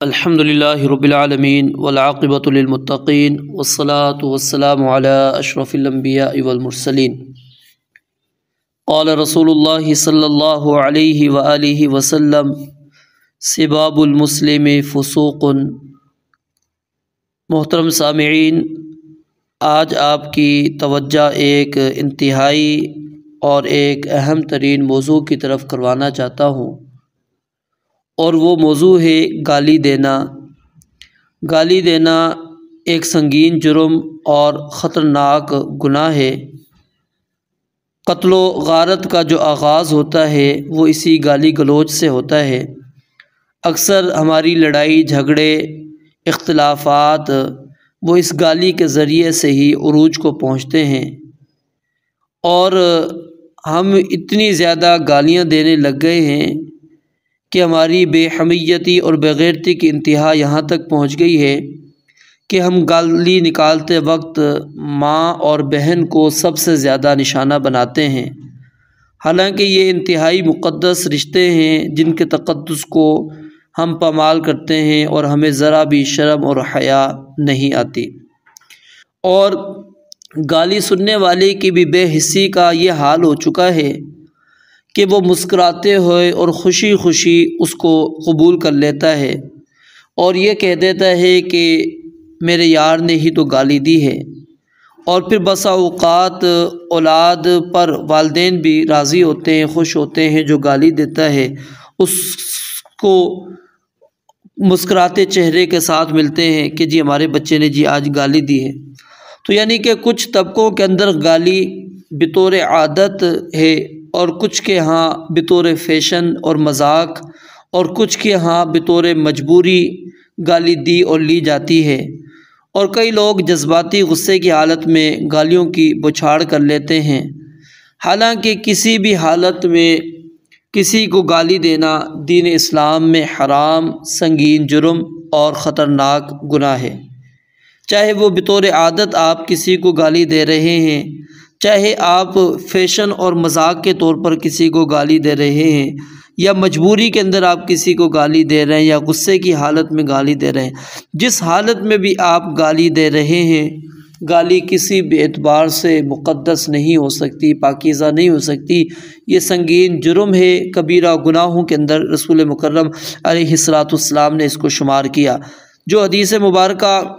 अल्हम्दुलिल्लाहि रब्बिल आलमीन वल आक़िबतु लिल मुत्तक़ीन वस्सलातु वस्सलामु अला अशरफिल अंबियाइ वल मुरसलीन। क़ाल रसूलुल्लाहि सल्लल्लाहु अलैहि व आलिहि वसल्लम सिबाबुल मुस्लिमी फ़ुसूक़ुन। मोहतरम सामिईन, आज आपकी तवज्जो एक इंतहाई और एक अहम तरीन मौजू की तरफ करवाना चाहता हूँ, और वो मौजू है गाली देना। गाली देना एक संगीन जुर्म और ख़तरनाक गुनाह है। क़त्ल व गारत का जो आगाज़ होता है वो इसी गाली गलौज से होता है। अक्सर हमारी लड़ाई झगड़े इख्तिलाफ़ात वो इस गाली के ज़रिए से ही उरूज को पहुँचते हैं, और हम इतनी ज़्यादा गालियाँ देने लग गए हैं कि हमारी बेहमियती और बेग़ैरती की इंतहा यहाँ तक पहुँच गई है कि हम गाली निकालते वक्त माँ और बहन को सबसे ज़्यादा निशाना बनाते हैं। हालांकि ये इंतहाई मुक़द्दस रिश्ते हैं जिनके तक़द्दुस को हम पामाल करते हैं और हमें ज़रा भी शर्म और हया नहीं आती। और गाली सुनने वाले की भी बेहिस्सी का ये हाल हो चुका है कि वो मुस्कुराते हुए और ख़ुशी ख़ुशी उसको कबूल कर लेता है और ये कह देता है कि मेरे यार ने ही तो गाली दी है। और फिर बसा औक़ात औलाद पर वालिदैन भी राज़ी होते हैं, खुश होते हैं। जो गाली देता है उसको मुस्कुराते चेहरे के साथ मिलते हैं कि जी हमारे बच्चे ने जी आज गाली दी है। तो यानी कि कुछ तबकों के अंदर गाली बितौर आदत है, और कुछ के यहाँ बितौर फ़ैशन और मजाक, और कुछ के यहाँ बितौर मजबूरी गाली दी और ली जाती है। और कई लोग जज्बाती गुस्से की हालत में गालियों की बौछार कर लेते हैं। हालांकि किसी भी हालत में किसी को गाली देना दीन इस्लाम में हराम, संगीन जुर्म और ख़तरनाक गुनाह है। चाहे वो बितौर आदत आप किसी को गाली दे रहे हैं, चाहे आप फ़ैशन और मजाक के तौर पर किसी को गाली दे रहे हैं, या मजबूरी के अंदर आप किसी को गाली दे रहे हैं, या गुस्से की हालत में गाली दे रहे हैं, जिस हालत में भी आप गाली दे रहे हैं, गाली किसी भी एतबार से मुक़द्दस नहीं हो सकती, पाकीज़ा नहीं हो सकती। ये संगीन जुर्म है, कबीरा गुनाहों के अंदर रसूल मुकर्रम अलैहिस्सलाम ने इसको शुमार किया। जो हदीस मुबारका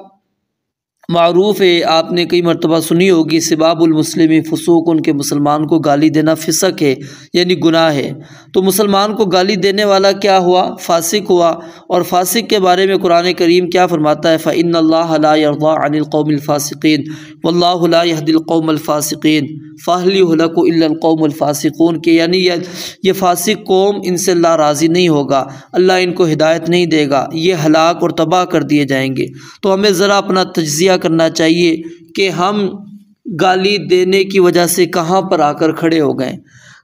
मारूफ़ है, आपने कई मरतबा सुनी होगी, सिबाबुल मुस्लिमी फ़ुसूक़, उनके मुसलमान को गाली देना फ़िसक है, यानी गुनाह है। तो मुसलमान को गाली देने वाला क्या हुआ? फ़ासिक हुआ। और फ़ासिक के बारे में कुरान करीम क्या फ़रमाता है? फ़इन्नल्लाह ला यर्ज़ा अनिल क़ौमिल फ़ासिक़ीन वल्लाहु ला यहदिल क़ौमल फ़ासिक़ीन फ़हल युहलकु इल्लल क़ौमुल फ़ासिक़ून, के यानी ये फ़ासिक कौम, इनसे अल्लाह राज़ी नहीं होगा, अल्लाह इनको हिदायत नहीं देगा, ये हलाक और तबाह कर दिए जाएंगे। तो हमें ज़रा अपना तज्ज़िया करना चाहिए कि हम गाली देने की वजह से कहाँ पर आकर खड़े हो गए।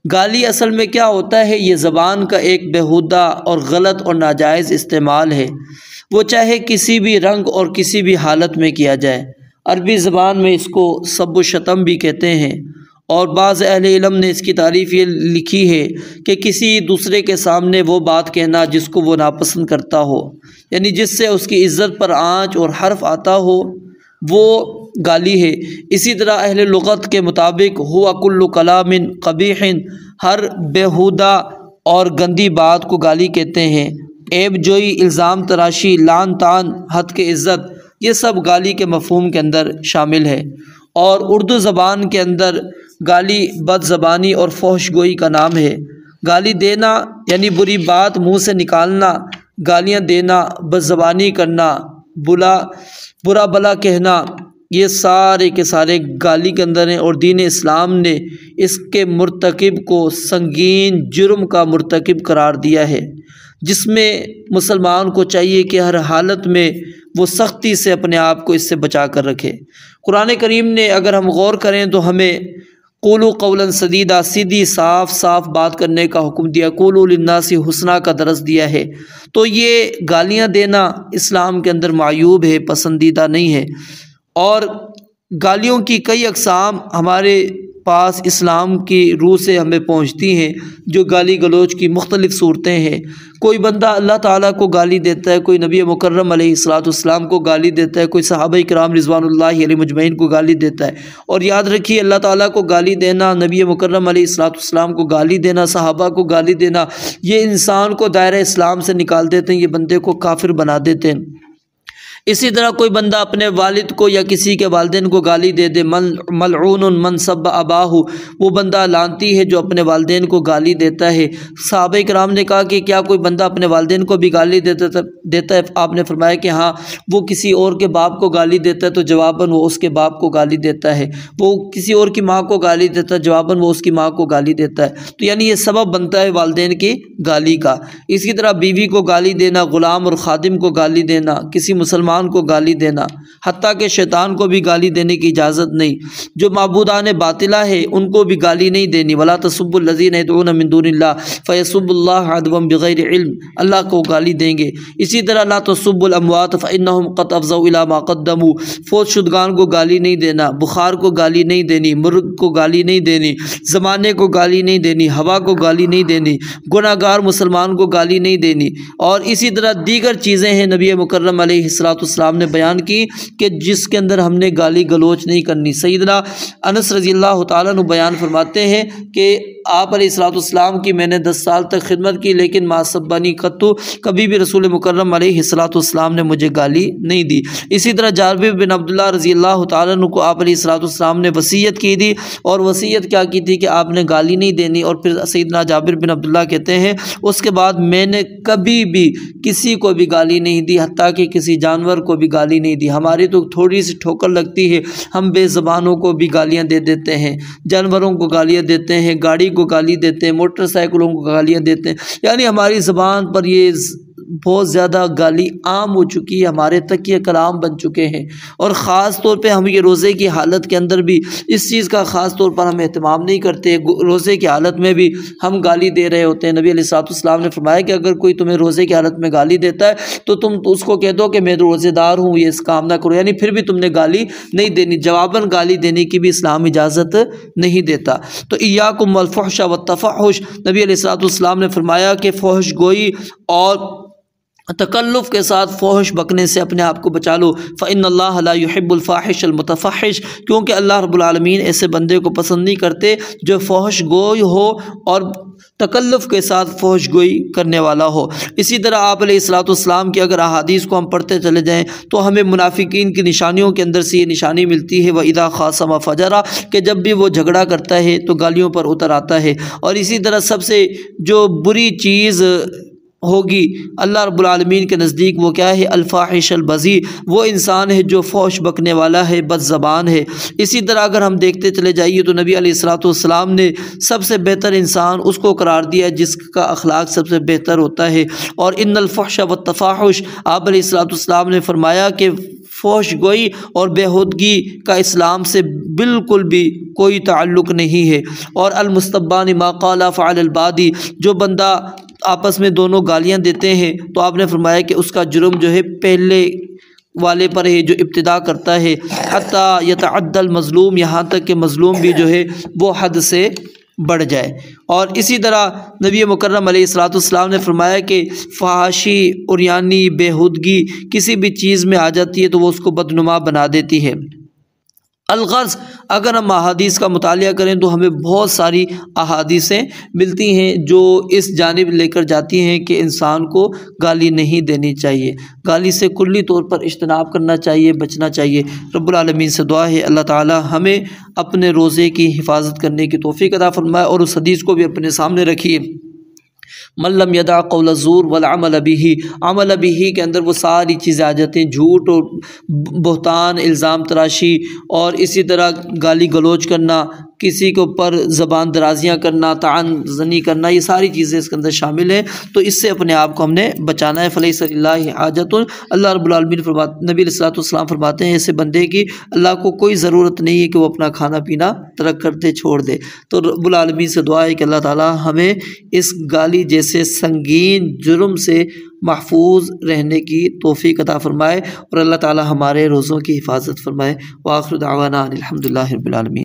गाली असल में क्या होता है? ये ज़बान का एक बेहुदा और गलत और नाजायज़ इस्तेमाल है, वो चाहे किसी भी रंग और किसी भी हालत में किया जाए। अरबी ज़बान में इसको सब व शतम भी कहते हैं, और बाज़ अहले इल्म ने इसकी तारीफ़ ये लिखी है कि किसी दूसरे के सामने वो बात कहना जिसको वो नापसंद करता हो, यानी जिससे उसकी इज़्ज़त पर आँच और हर्फ आता हो, वो गाली है। इसी तरह अहले लुग़त के मुताबिक हुआ कुल्लु कलामिन क़बीहिन, हर बेहुदा और गंदी बात को गाली कहते हैं। ऐब जोई, इल्ज़ाम तराशी, लान तान, हद के इज़्ज़त, ये सब गाली के मफ़हूम के अंदर शामिल है। और उर्दू ज़बान के अंदर गाली बदज़बानी और फ़ोहशगोई का नाम है। गाली देना यानी बुरी बात मुँह से निकालना, गालियाँ देना, बदज़बानी करना, बुरा भला कहना, ये सारे के सारे गाली के अंदर हैं। और दीन इस्लाम ने इसके मुर्तकिब को संगीन जुर्म का मुर्तकिब करार दिया है, जिसमें मुसलमान को चाहिए कि हर हालत में वो सख्ती से अपने आप को इससे बचा कर रखे। कुरान करीम ने अगर हम गौर करें तो हमें क़ूलू क़ौलन सदीदा, सीधी साफ साफ बात करने का हुक्म दिया। क़ूलू लिन्नासी हुस्ना का दरस दिया है। तो ये गालियाँ देना इस्लाम के अंदर मायूब है, पसंदीदा नहीं है। और गालियों की कई अक़साम हमारे पास इस्लाम की रूह से हमें पहुँचती हैं, जो गाली गलोच की मुख्तलिफ़ सूरतें हैं। कोई बंदा अल्लाह ताला को गाली देता है, कोई नबी मुकर्रम अलैहिस्सलाम को गाली देता है, कोई सहाबा किराम रिज़वानुल्लाहि अलैहिम अजमईन को गाली देता है। और याद रखिए, अल्लाह ताला को गाली देना, नबी मुकर्रम अलैहिस्सलाम को गाली देना, सहाबा को गाली देना, ये इंसान को दायरा इस्लाम से निकाल देते हैं, ये बंदे को काफिर बना देते हैं। इसी तरह कोई बंदा अपने वालिद को या किसी के वालिदैन को गाली दे दे, मलऊन मन सब अबाहु, वो बंदा लानती है जो अपने वालिदैन को गाली देता है। सहाबा किराम ने कहा कि क्या कोई बंदा अपने वालिदैन को भी गाली देता है? आपने फरमाया कि हाँ, वो किसी और के बाप को गाली देता है तो जवाबन वो उसके बाप को गाली देता है, वो किसी और की माँ को गाली देता है, जवाबन वो उसकी माँ को गाली देता है। तो यानी ये सबब बनता है वालिदैन की गाली का। इसी तरह बीवी को गाली देना, ग़ुलाम और खादिम को गाली देना, किसी मुसलमान को गाली देना, हत्ता के शैतान को भी गाली देने की इजाज़त नहीं। जो माबूदान बातिला है उनको भी गाली नहीं देनी। वला तसुब्बुल लज़ीना यदऊना मिन दूनिल्लाह फयसुब्बुल्लाह अदवन बिग़ैरि इल्म, अल्लाह को गाली देंगे। इसी तरह ला तसुब्बुल अमवात फ़इन्नहुम क़द अफ़ज़ऊ इला मा क़द्दमू, फौत शुदगान को गाली नहीं देना, बुखार को गाली नहीं देनी, मुर्ग को गाली नहीं देनी, ज़माने को गाली नहीं देनी, हवा को गाली नहीं देनी, गुनाहगार मुसलमान को गाली नहीं देनी। और इसी तरह दीगर चीज़ें हैं नबी मुकर्रम अलैहिस्सलाम ने बयान की कि जिसके अंदर हमने गाली गलोच नहीं करनी। सैयदना अनस रज़ियल्लाहु ताला अन्हु बयान फरमाते हैं कि आप अलैहिस्सलाम की मैंने 10 साल तक खिदमत की, लेकिन मासब्बानी कत्तु, कभी भी रसूल मुकर्रम अलैहिस्सलाम ने मुझे गाली नहीं दी। इसी तरह जाबिर बिन अब्दुल्लाह रज़ियल्लाहु ताला अन्हु को आप अलैहिस्सलाम ने वसीयत की थी, और वसीयत क्या की थी कि आपने गाली नहीं देनी। और फिर सैयदना जाबिर बिन अब्दुल्लाह कहते हैं, उसके बाद मैंने कभी भी किसी को भी गाली नहीं दी, हत्ता कि किसी जानवर को भी गाली नहीं दी। हमारी तो थोड़ी सी ठोकर लगती है, हम बेज़बानों को भी गालियाँ दे देते हैं, जानवरों को गालियाँ देते हैं, गाड़ी को गाली देते हैं, मोटरसाइकिलों को गालियाँ देते हैं। यानी हमारी ज़बान पर ये बहुत ज़्यादा गाली आम हो चुकी है, हमारे तक ये कलाम बन चुके हैं। और ख़ास तौर पे हम ये रोज़े की हालत के अंदर भी इस चीज़ का ख़ास तौर पर हम एहतमाम नहीं करते। रोज़े की हालत में भी हम गाली दे रहे होते हैं। नबी अलैहिस्सलाम ने फरमाया कि अगर कोई तुम्हें रोज़े की हालत में गाली देता है तो तुम उसको कह दो कि मैं रोज़ेदार हूँ, ये इस काम ना करो, यानी फिर भी तुमने गाली नहीं देनी। जवाबन गाली देने की भी इस्लाम इजाज़त नहीं देता। तो इय्याकुम वल फ़ुहश व तफ़हुश, नबी अलैहिस्सलाम ने फरमाया कि फ़ोहश गोई और तकल्लुफ़ के साथ फ़ोहश बकने से अपने आप को बचा लो। फ़इन्नल्लाह ला युहिब्बुल फ़ाहिशल मुतफ़हिश, क्योंकि अल्लाह रब्बुल आलमीन ऐसे बंदे को पसंद नहीं करते जो फ़ोहश गोई हो और तकल्लुफ़ के साथ फ़ोहश गोई करने वाला हो। इसी तरह आप अलैहिस्सलाम की अगर अहादीस को हम पढ़ते चले जाएँ तो हमें मुनाफिकीन की निशानियों के अंदर से ये निशानी मिलती है, व इदा ख़ासम फ़जरा, कि जब भी वो झगड़ा करता है तो गालियों पर उतर आता है। और इसी तरह सबसे जो बुरी चीज़ होगी अल्लाह रब्बुल आलमीन के नज़दीक वो क्या है? अल-फ़ाहिश अल-बज़ी, वो इंसान है जो फ़ोहश बकने वाला है, बदज़बान है। इसी तरह अगर हम देखते चले जाइए तो नबी अलैहिस्सलाम ने सबसे बेहतर इंसान उसको करार दिया है जिसका अखलाक सबसे बेहतर होता है। और इन्नल फ़हश व तफ़ाहुश, आप अलैहिस्सलाम ने फरमाया कि फ़ोहश गोई और बेहूदगी का इस्लाम से बिल्कुल भी कोई ताल्लुक़ नहीं है। और अल-मुस्तब्बानी मा क़ाला फ़अल अल-बादी, जो बंदा आपस में दोनों गालियाँ देते हैं तो आपने फरमाया कि उसका जुर्म जो है पहले वाले पर है जो इब्तिदा करता है, हत्ता यतअद्दल मज़लूम, यहाँ तक कि मज़लूम भी जो है वो हद से बढ़ जाए। और इसी तरह नबी मुकर्रम अलैहिस्सलाम ने फरमाया कि फ़हाशी और यानी बेहूदगी किसी भी चीज़ में आ जाती है तो वो उसको बदनुमा बना देती है। अलग़र्ज़, अगर हम अहादीस का मुतालिया करें तो हमें बहुत सारी अहादीसें मिलती हैं जो इस जानिब लेकर जाती हैं कि इंसान को गाली नहीं देनी चाहिए, गाली से कुल्ली तौर पर इज्तनाब करना चाहिए, बचना चाहिए। रब्बुल आलमीन से दुआ है अल्लाह ताला हमें अपने रोज़े की हिफाजत करने की तौफ़ीक़ अता फरमाए। और उस हदीस को भी अपने सामने रखिए, मल्लम यदा क़ौल ज़ूर वल अमल बिही, अमल बिही के अंदर वो सारी चीज़ें आ जाती हैं, झूठ और बहतान, इल्ज़ाम तराशी और इसी तरह गाली गलोच करना, किसी के ऊपर ज़बान दराजियाँ करना, तान-ज़नी करना, ये सारी चीज़ें इसके अंदर शामिल हैं। तो इससे अपने आप को हमने बचाना है। फ़लैसा लिल्लाहि हाजतुन, अल्लाह रब्बुल आलमीन नबी अलैहिस्सलाम फरमाते हैं ऐसे बंदे की अल्लाह को कोई ज़रूरत नहीं है कि वो अपना खाना पीना तर्क कर दे, छोड़ दे। तो रब्बुल आलमीन से दुआ है कि अल्लाह ताला हमें इस गाली जैसे संगीन जुर्म से महफूज रहने की तौफ़ीक़ अता फ़रमाए और अल्लाह ताला हमारे रोज़ों की हिफाजत फ़रमाए। व आखिरु दावाना अनिल हम्दुलिल्लाहि रब्बिल आलमीन।